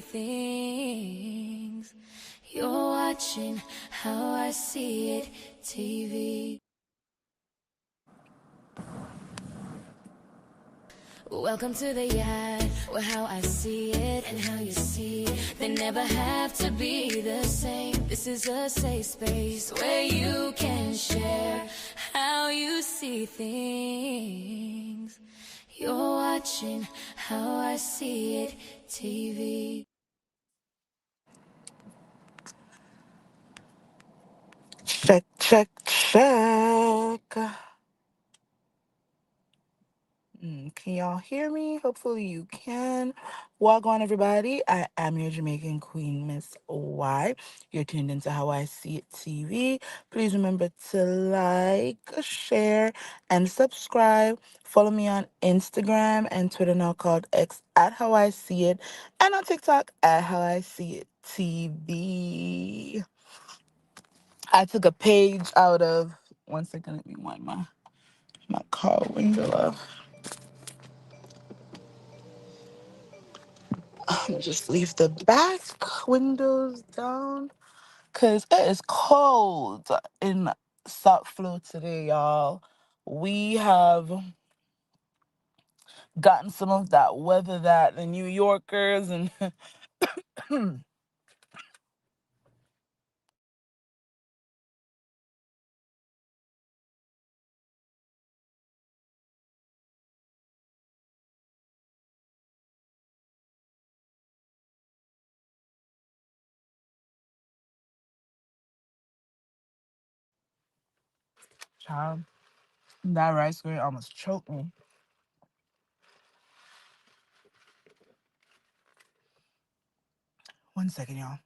see things. You're watching how I see it, TV. Welcome to the yard, where how I see it and how you see it, they never have to be the same. This is a safe space where you can share how you see things. You're watching how I see it, TV. Check, check, check. Can y'all hear me? Hopefully you can. Welcome, everybody. I am your Jamaican queen, Miss Y. You're tuned into How I See It TV. Please remember to like, share, and subscribe. Follow me on Instagram and Twitter, now called X, at How I See It, and on TikTok at How I See It TV. I took a page out of. One second, let me wind my car window up. Just leave the back windows down because it is cold in South Florida today, y'all. We have gotten some of that weather that the New Yorkers and child, that rice grain almost choked me. One second, y'all.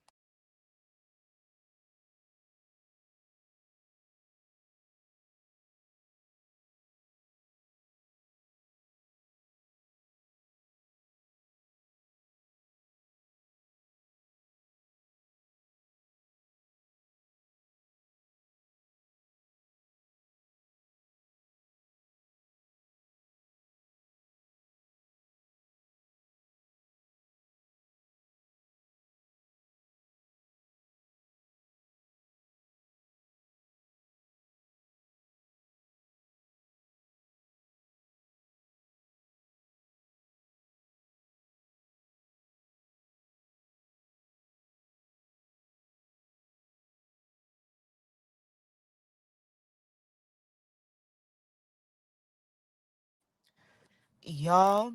Y'all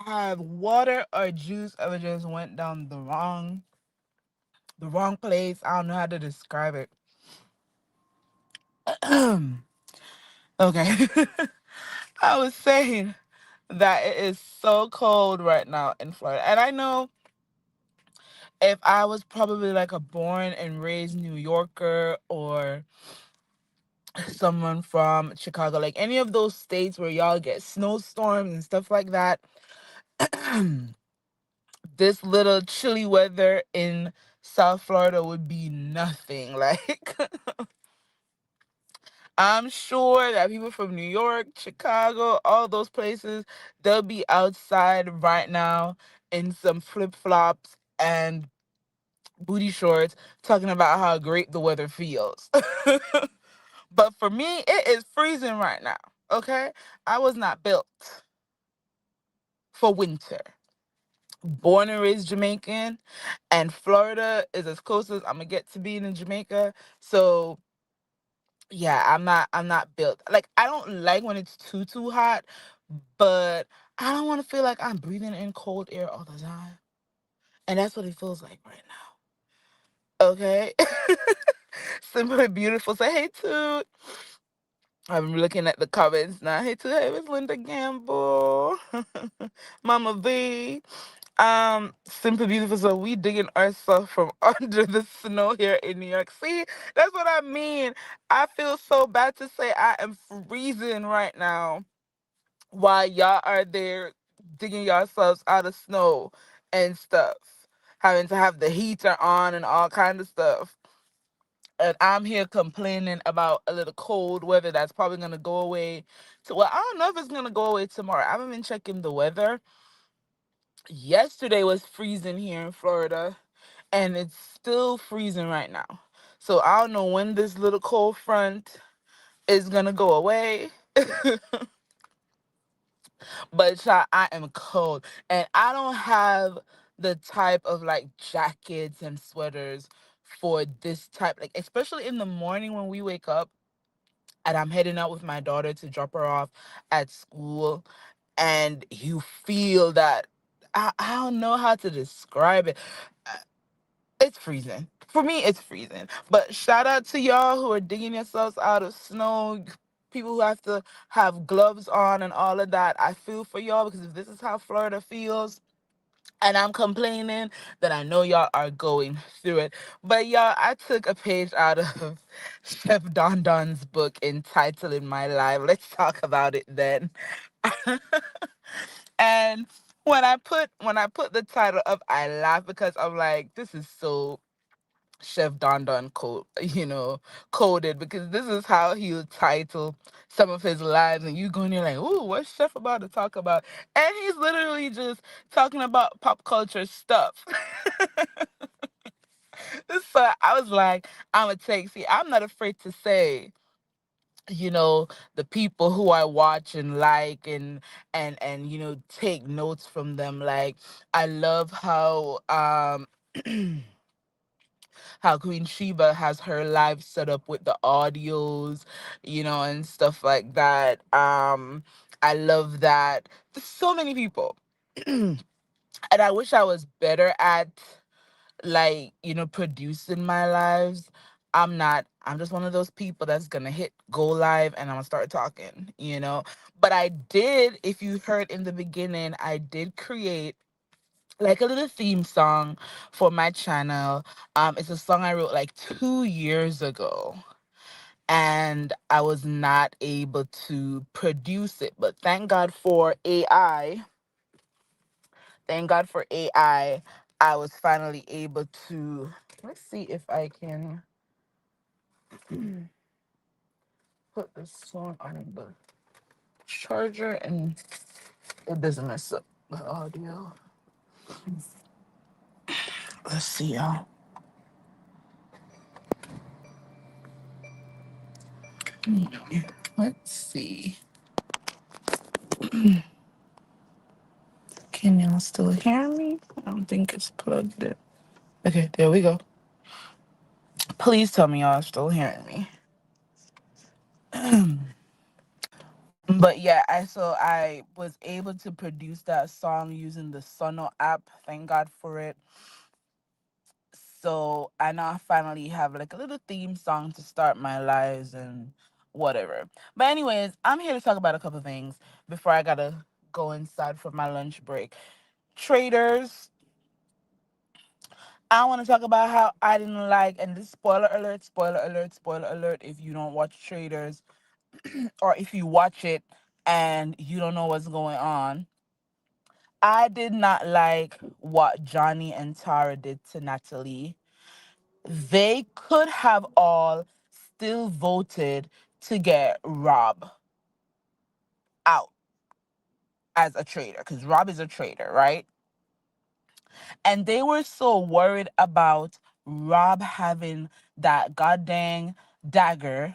have water or juice ever just went down the wrong place? I don't know how to describe it. Okay. I was saying that it is so cold right now in Florida. And I know if I was probably like a born and raised New Yorker or someone from Chicago, like any of those states where y'all get snowstorms and stuff like that, this little chilly weather in South Florida would be nothing. Like, I'm sure that people from New York, Chicago, all those places, they'll be outside right now in some flip flops and booty shorts talking about how great the weather feels. But for me, it is freezing right now. Okay? I was not built for winter. Born and raised Jamaican, and Florida is as close as I'm gonna get to being in Jamaica. So yeah, I'm not built. Like, I don't like when it's too hot, but I don't want to feel like I'm breathing in cold air all the time. And that's what it feels like right now. Okay? Simply beautiful. Say hey Toot. I'm looking at the comments now. Hey Toot, hey Miss Linda Gamble. Mama V. Simply beautiful. So we digging ourselves from under the snow here in New York. See, that's what I mean. I feel so bad to say I am freezing right now while y'all are there digging yourselves out of snow and stuff, having to have the heater on and all kind of stuff. And I'm here complaining about a little cold weather that's probably gonna go away. Well, I don't know if it's gonna go away tomorrow. I haven't been checking the weather, Yesterday was freezing here in Florida, and it's still freezing right now. So I don't know when this little cold front is gonna go away. But child, I am cold, and I don't have the type of like jackets and sweaters for this type, like especially in the morning when we wake up and I'm heading out with my daughter to drop her off at school, and you feel that. I don't know how to describe it. Uh, It's freezing. For me, it's freezing. But shout out to y'all who are digging yourselves out of snow, people who have to have gloves on and all of that. I feel for y'all, because if this is how Florida feels, and I'm complaining, then I know y'all are going through it. But y'all, I took a page out of Chef Don Don's book entitled My Life. Let's talk about it then. And when I put the title up, I laugh because I'm like, this is so Chef Don Don coded, because this is how he would title some of his lives, and you go and you're like, ooh, what's Chef about to talk about? And he's literally just talking about pop culture stuff. So I was like, I'm a take. See, I'm not afraid to say, you know, the people who I watch and like, and take notes from them. Like, I love how Queen Sheba has her live set up with the audios, and stuff like that. I love that. There's so many people. And I wish I was better at, like, producing my lives. I'm not. I'm just one of those people that's gonna hit go live and I'm gonna start talking. But I did, if you heard in the beginning, I did create like a little theme song for my channel. It's a song I wrote like 2 years ago, and I was not able to produce it. But thank God for AI. Thank God for AI. I was finally able to. Let's see if I can put this song on the charger and it doesn't mess up the audio. Let's see, y'all. Let's see. Can y'all still hear me? I don't think it's plugged in. Okay, there we go. Please tell me y'all are still hearing me. But yeah, I was able to produce that song using the Sono app. Thank God for it. So I now finally have like a little theme song to start my lives and whatever. But anyways, I'm here to talk about a couple things before I gotta go inside for my lunch break. Traders, I want to talk about how I didn't like, and this spoiler alert, spoiler alert, spoiler alert. If you don't watch Traders, or if you watch it and you don't know what's going on, I did not like what Johnny and Tara did to Natalie. They could have all still voted to get Rob out as a traitor, because Rob is a traitor, right? And they were so worried about Rob having that goddamn dagger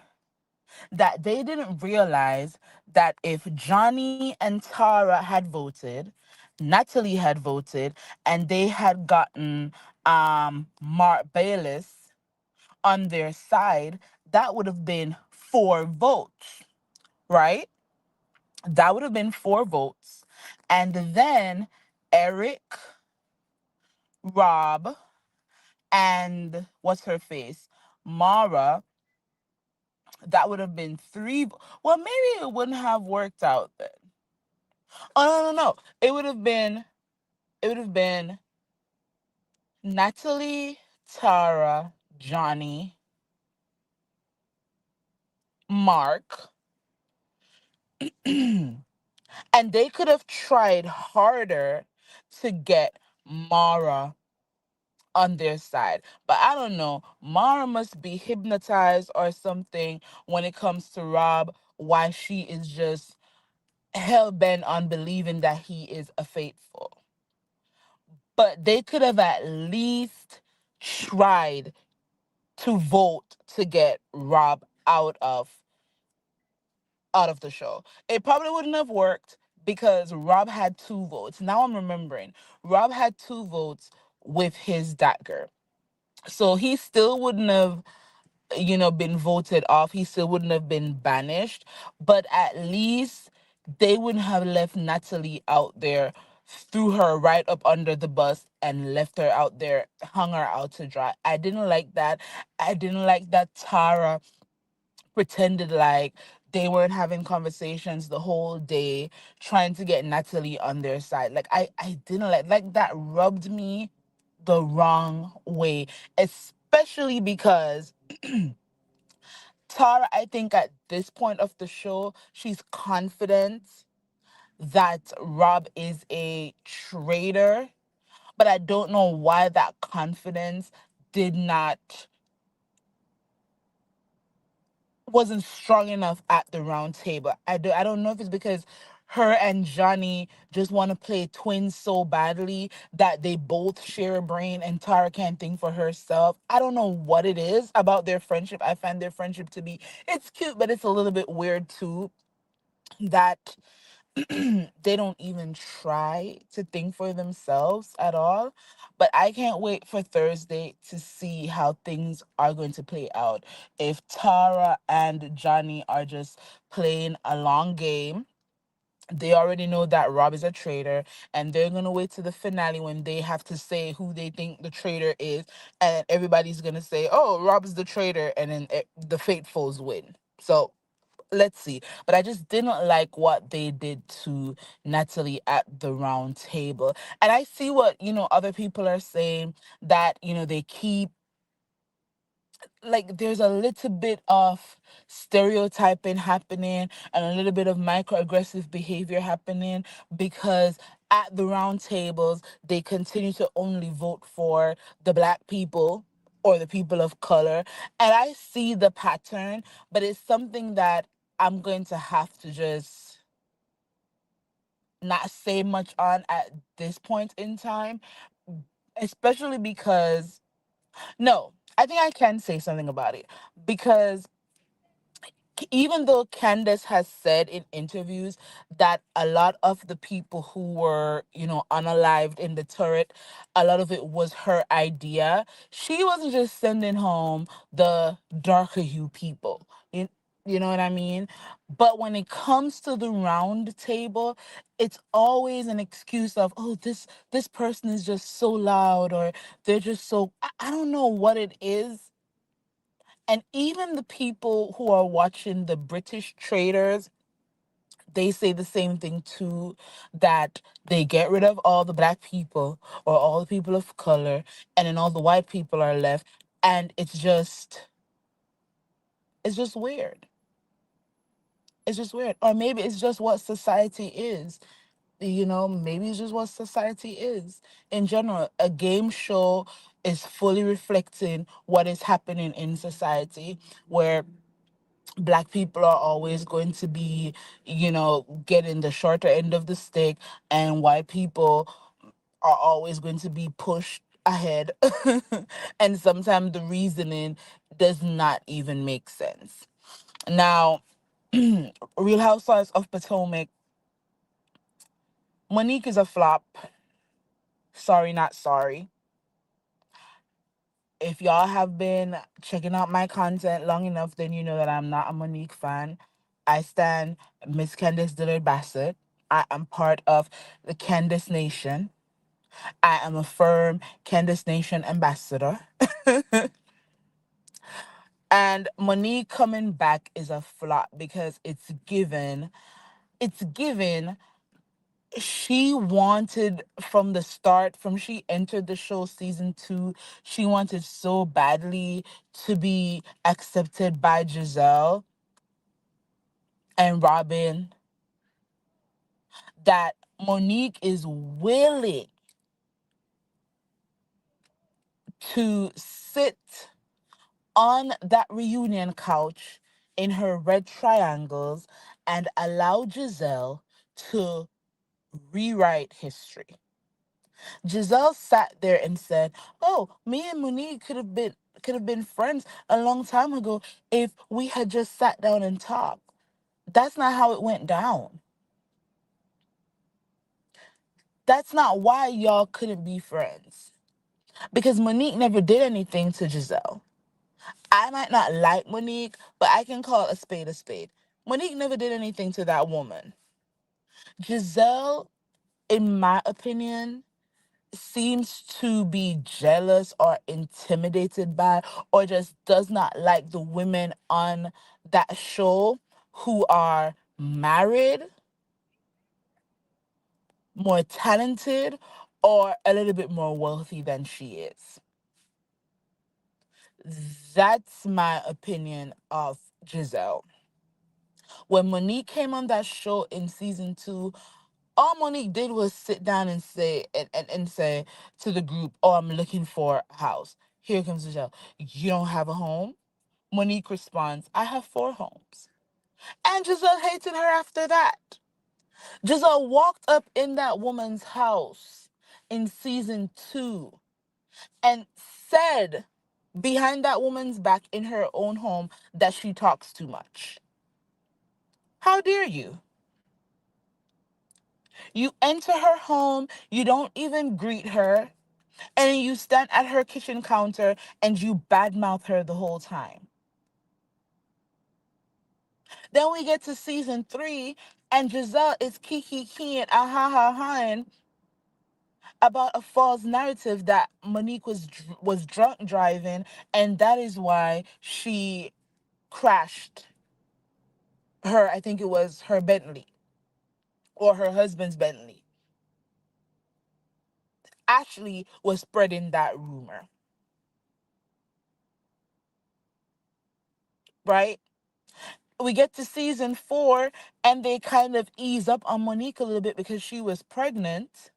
that they didn't realize that if Johnny and Tara had voted, Natalie had voted, and they had gotten Mark Bayless on their side, that would have been 4 votes, right? That would have been 4 votes. And then Eric, Rob, and what's her face? Mara, that would have been Well, maybe it wouldn't have worked out then. Oh, no, no, no. It would have been Natalie, Tara, Johnny, Mark. And they could have tried harder to get Mara on their side. But I don't know. Mara must be hypnotized or something when it comes to Rob, why she is just hell bent on believing that he is a faithful. but they could have at least tried to vote to get Rob out of the show. It probably wouldn't have worked because Rob had two votes. Now I'm remembering. Rob had two votes with his dagger. So he still wouldn't have, been voted off. He still wouldn't have been banished. But at least they wouldn't have left Natalie out there, threw her right up under the bus and left her out there, hung her out to dry. I didn't like that. I didn't like that Tara pretended like they weren't having conversations the whole day trying to get Natalie on their side. Like I didn't like that rubbed me the wrong way, especially because Tara, I think at this point of the show, she's confident that Rob is a traitor, but I don't know why that confidence did not wasn't strong enough at the round table. I don't know if it's because her and Johnny just want to play twins so badly that they both share a brain and Tara can't think for herself. I don't know what it is about their friendship. I find their friendship to be it's cute, but it's a little bit weird too that they don't even try to think for themselves at all. But I can't wait for Thursday to see how things are going to play out. If Tara and Johnny are just playing a long game, they already know that Rob is a traitor, and they're gonna wait to the finale when they have to say who they think the traitor is, and everybody's gonna say, "Oh, Rob's the traitor," and then the faithfuls win. So let's see. But I just didn't like what they did to Natalie at the round table. And I see what, other people are saying that, they keep like there's a little bit of stereotyping happening and a little bit of microaggressive behavior happening because at the round tables they continue to only vote for the black people or the people of color, and I see the pattern, but it's something that I'm going to have to just not say much on at this point in time, especially because no, I think I can say something about it because even though Candace has said in interviews that a lot of the people who were, unalived in the turret, a lot of it was her idea. She wasn't just sending home the darker hue people. You know what I mean? But when it comes to the round table, it's always an excuse of, oh, this person is just so loud, or they're just so I don't know what it is. And even the people who are watching the British traders, they say the same thing too, that they get rid of all the black people or all the people of color, and then all the white people are left. And it's just weird. It's just weird. Or maybe it's just what society is. Maybe it's just what society is. In general, a game show is fully reflecting what is happening in society, where black people are always going to be, getting the shorter end of the stick, and white people are always going to be pushed ahead. And sometimes the reasoning does not even make sense. Now, Real Housewives of Potomac, Monique is a flop. Sorry, not sorry. If y'all have been checking out my content long enough, then you know that I'm not a Monique fan. I stand Miss Candice Dillard Bassett. I am part of the Candice Nation. I am a firm Candice Nation ambassador. And Monique coming back is a flop because it's given she wanted from the start, from she entered the show season 2, she wanted so badly to be accepted by Giselle and Robin that Monique is willing to sit on that reunion couch in her red triangles and allow Giselle to rewrite history. Giselle sat there and said, "Oh, me and Monique could have been friends a long time ago if we had just sat down and talked." That's not how it went down. That's not why y'all couldn't be friends. Because Monique never did anything to Giselle. I might not like Monique, but I can call a spade a spade. Monique never did anything to that woman. Giselle, in my opinion, seems to be jealous or intimidated by, or just does not like the women on that show who are married, more talented, or a little bit more wealthy than she is. That's my opinion of Giselle. When Monique came on that show in season two, all Monique did was sit down and say to the group, "Oh, I'm looking for a house." Here comes Giselle. "You don't have a home?" Monique responds, "I have four homes." And Giselle hated her after that. Giselle walked up in that woman's house in season two and said behind that woman's back in her own home that she talks too much. How dare you? You enter her home, you don't even greet her, and you stand at her kitchen counter and you badmouth her the whole time. Then we get to season three, and Giselle is kiki and aha ha ha about a false narrative that Monique was drunk driving, and that is why she crashed her. I think it was her Bentley or her husband's Bentley. Ashley was spreading that rumor, right? We get to season four, and they kind of ease up on Monique a little bit because she was pregnant.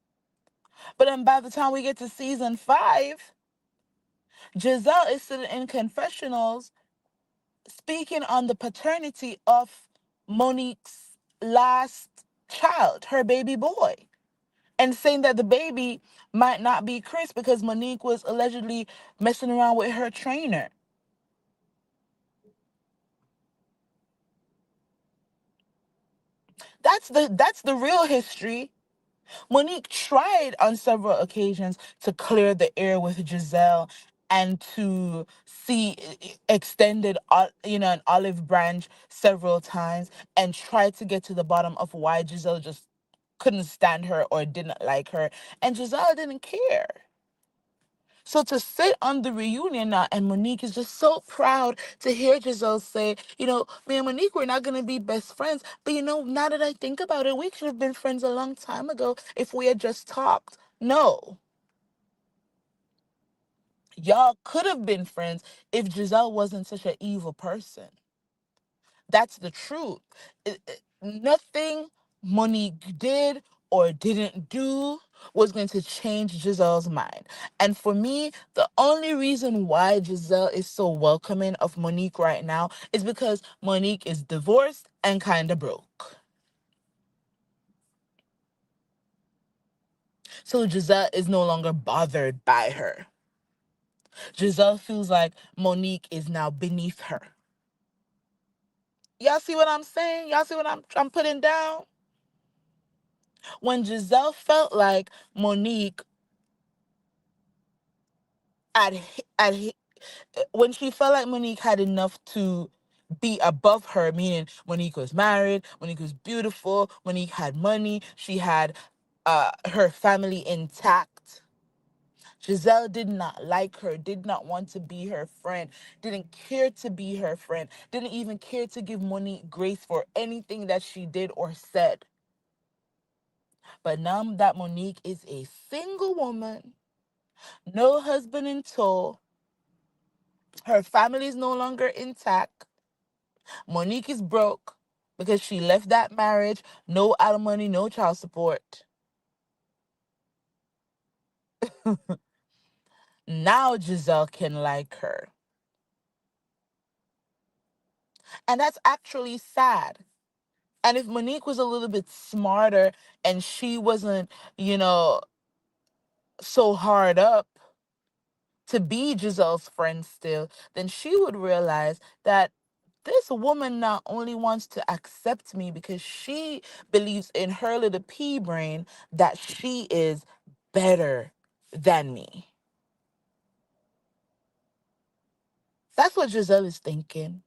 But then by the time we get to season five, Giselle is sitting in confessionals speaking on the paternity of Monique's last child, her baby boy, and saying that the baby might not be Chris because Monique was allegedly messing around with her trainer. That's the real history. Monique tried on several occasions to clear the air with Giselle and to see extended, an olive branch several times, and tried to get to the bottom of why Giselle just couldn't stand her or didn't like her, and Giselle didn't care. So to sit on the reunion now, and Monique is just so proud to hear Giselle say, "Me and Monique, we're not going to be best friends. But now that I think about it, we could have been friends a long time ago if we had just talked." No, y'all could have been friends if Giselle wasn't such an evil person. That's the truth. Nothing Monique did or didn't do was going to change Giselle's mind. And for me, the only reason why Giselle is so welcoming of Monique right now is because Monique is divorced and kind of broke. So Giselle is no longer bothered by her. Giselle feels like Monique is now beneath her. Y'all see what I'm saying? Y'all see what I'm putting down? When Giselle felt like Monique at at when she felt like Monique had enough to be above her, meaning Monique was married, Monique was beautiful, Monique had money, she had her family intact. Giselle did not like her, did not want to be her friend, didn't care to be her friend, didn't even care to give Monique grace for anything that she did or said. But now that Monique is a single woman, no husband in tow, her family is no longer intact. Monique is broke because she left that marriage, no alimony, no child support. Now Giselle can like her. And that's actually sad. And if Monique was a little bit smarter and she wasn't, you know, so hard up to be Giselle's friend still, then she would realize that this woman not only wants to accept me because she believes in her little pea brain that she is better than me. That's what Giselle is thinking.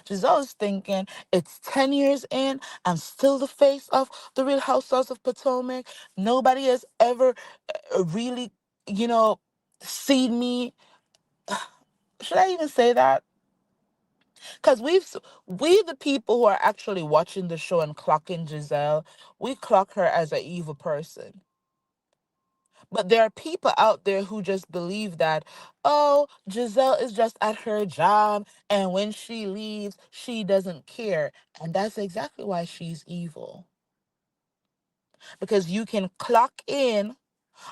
Giselle is thinking, it's 10 years in, I'm still the face of the Real Housewives of Potomac. Nobody has ever really, you know, seen me. Should I even say that? Because we the people who are actually watching the show and clocking Giselle, we clock her as an evil person. But there are people out there who just believe that, oh, Giselle is just at her job, and when she leaves, she doesn't care. And that's exactly why she's evil. Because you can clock in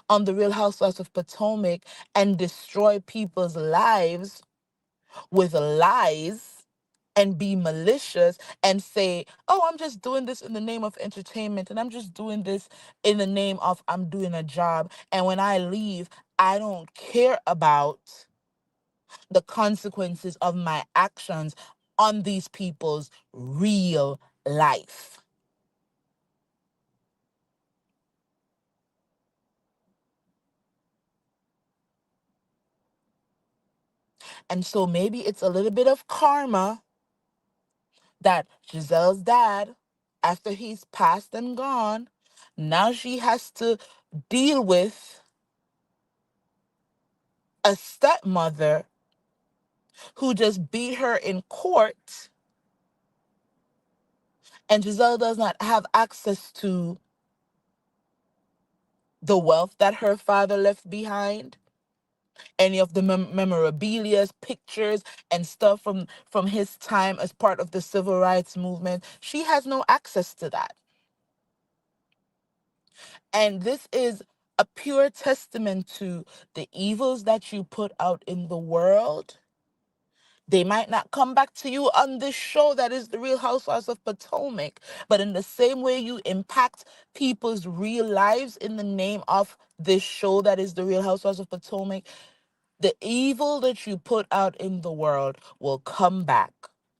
on the Real Housewives of Potomac and destroy people's lives with lies and be malicious and say, oh, I'm just doing this in the name of entertainment and I'm just doing this in the name of I'm doing a job. And when I leave, I don't care about the consequences of my actions on these people's real life. And so maybe it's a little bit of karma that Giselle's dad, after he's passed and gone, now she has to deal with a stepmother who just beat her in court, and Giselle does not have access to the wealth that her father left behind, any of the memorabilia, pictures, and stuff from his time as part of the civil rights movement. She has no access to that. And this is a pure testament to the evils that you put out in the world. They might not come back to you on this show that is the Real Housewives of Potomac, but in the same way you impact people's real lives in the name of this show that is the Real Housewives of Potomac, the evil that you put out in the world will come back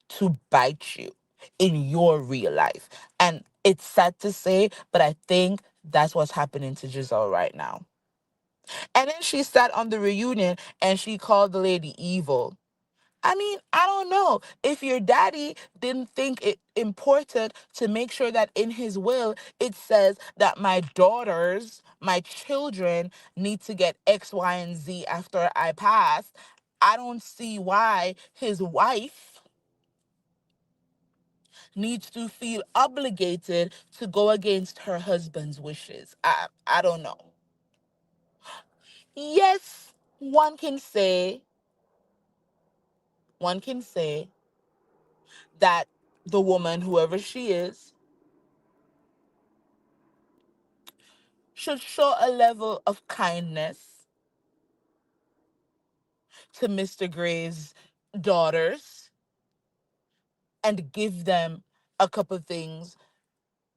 to bite you in your real life. And it's sad to say, but I think that's what's happening to Giselle right now. And then she sat on the reunion and she called the lady evil. I mean, I don't know. If your daddy didn't think it important to make sure that in his will it says that my daughters, my children need to get X, Y, and Z after I pass, I don't see why his wife needs to feel obligated to go against her husband's wishes. I don't know. Yes, one can say that the woman, whoever she is, should show a level of kindness to Mr. Gray's daughters and give them a couple things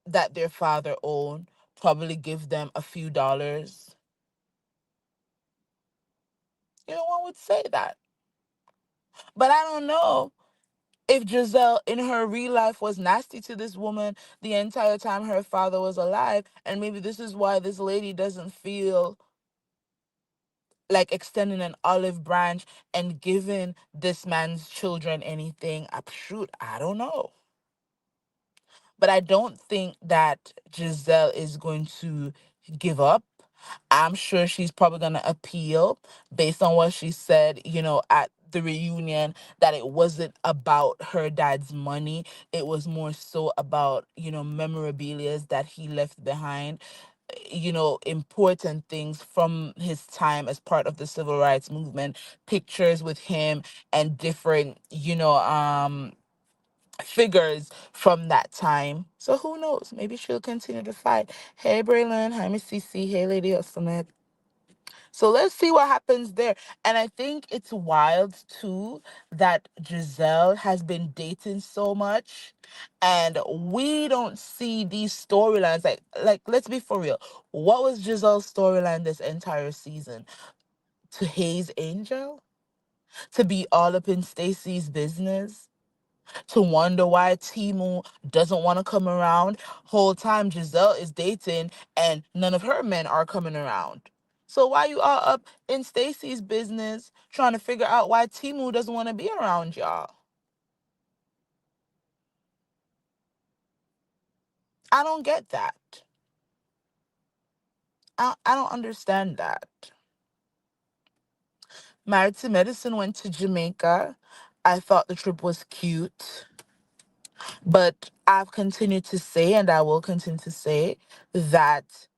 that their father owned, probably give them a few dollars. You know, one would say that. But I don't know if Giselle in her real life was nasty to this woman the entire time her father was alive. And maybe this is why this lady doesn't feel like extending an olive branch and giving this man's children anything. Shoot, I don't know. But I don't think that Giselle is going to give up. I'm sure she's probably going to appeal based on what she said, at the reunion, that it wasn't about her dad's money. It was more so about, memorabilia that he left behind, important things from his time as part of the civil rights movement, pictures with him and different, figures from that time. So who knows? Maybe she'll continue to fight. Hey, Braylon. Hi, Miss CC. Hey, Lady Summit. So let's see what happens there. And I think it's wild too that Giselle has been dating so much and we don't see these storylines. Like let's be for real. What was Giselle's storyline this entire season? To haze Angel? To be all up in Stacy's business? To wonder why Timu doesn't want to come around. Whole time Giselle is dating and none of her men are coming around. So why you all up in Stacy's business trying to figure out why Timu doesn't want to be around y'all? I don't get that. I don't understand that. Married to Medicine went to Jamaica. I thought the trip was cute, but I've continued to say, and I will continue to say, that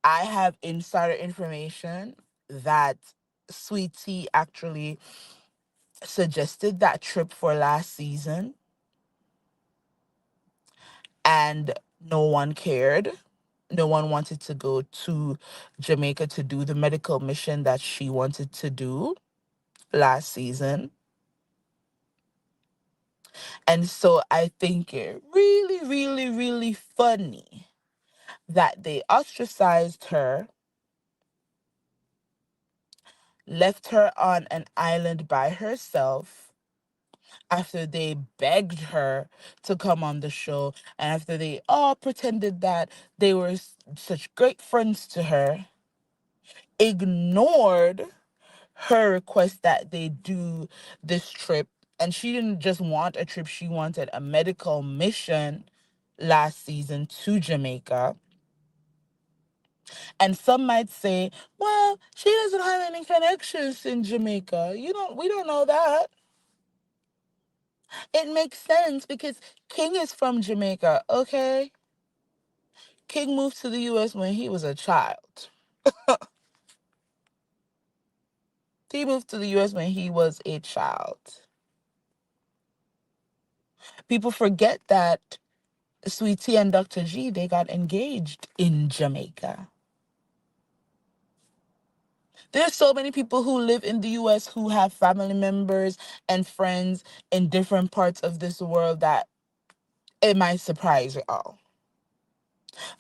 I have insider information that Sweetie actually suggested that trip for last season and no one cared. No one wanted to go to Jamaica to do the medical mission that she wanted to do last season. And so I think it really, really, really funny that they ostracized her, left her on an island by herself after they begged her to come on the show and after they all pretended that they were such great friends to her, ignored her request that they do this trip. And she didn't just want a trip, she wanted a medical mission last season to Jamaica. And some might say, well, she doesn't have any connections in Jamaica. We don't know that. It makes sense because King is from Jamaica, okay? King moved to the US when he was a child. He moved to the US when he was a child. People forget that Sweetie and Dr. G, they got engaged in Jamaica. There's so many people who live in the US who have family members and friends in different parts of this world that it might surprise you all.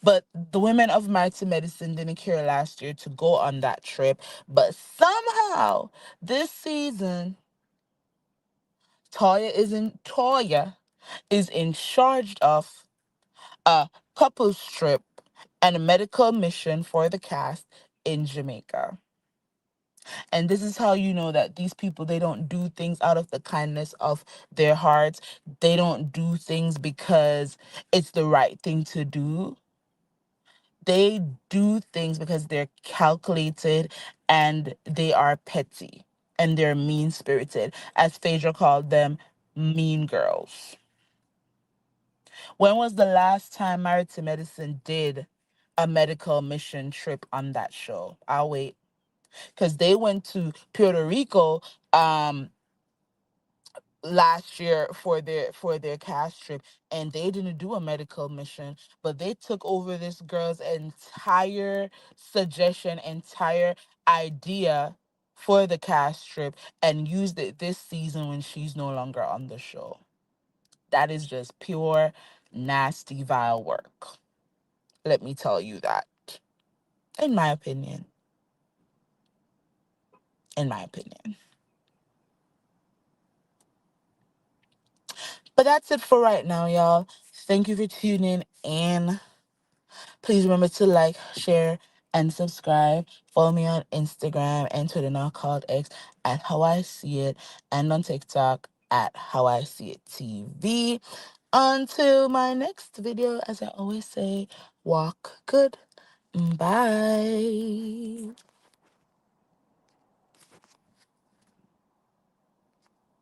But the women of Mighty Medicine didn't care last year to go on that trip. But somehow this season, Toya is in charge of a couples trip and a medical mission for the cast in Jamaica. And this is how you know that these people, they don't do things out of the kindness of their hearts. They don't do things because it's the right thing to do. They do things because they're calculated and they are petty and they're mean spirited, as Phaedra called them, mean girls. When was the last time Married to Medicine did a medical mission trip on that show? I'll wait. Because they went to Puerto Rico last year for their cast trip and they didn't do a medical mission, but they took over this girl's entire suggestion, entire idea for the cast trip and used it this season when she's no longer on the show. That is just pure nasty vile work, let me tell you that. In my opinion. In my opinion. But that's it for right now, y'all. Thank you for tuning in. Please remember to like, share, and subscribe. Follow me on Instagram and Twitter, now called X, at How I See It, and on TikTok at How I See It TV. Until my next video, as I always say, walk good. Bye.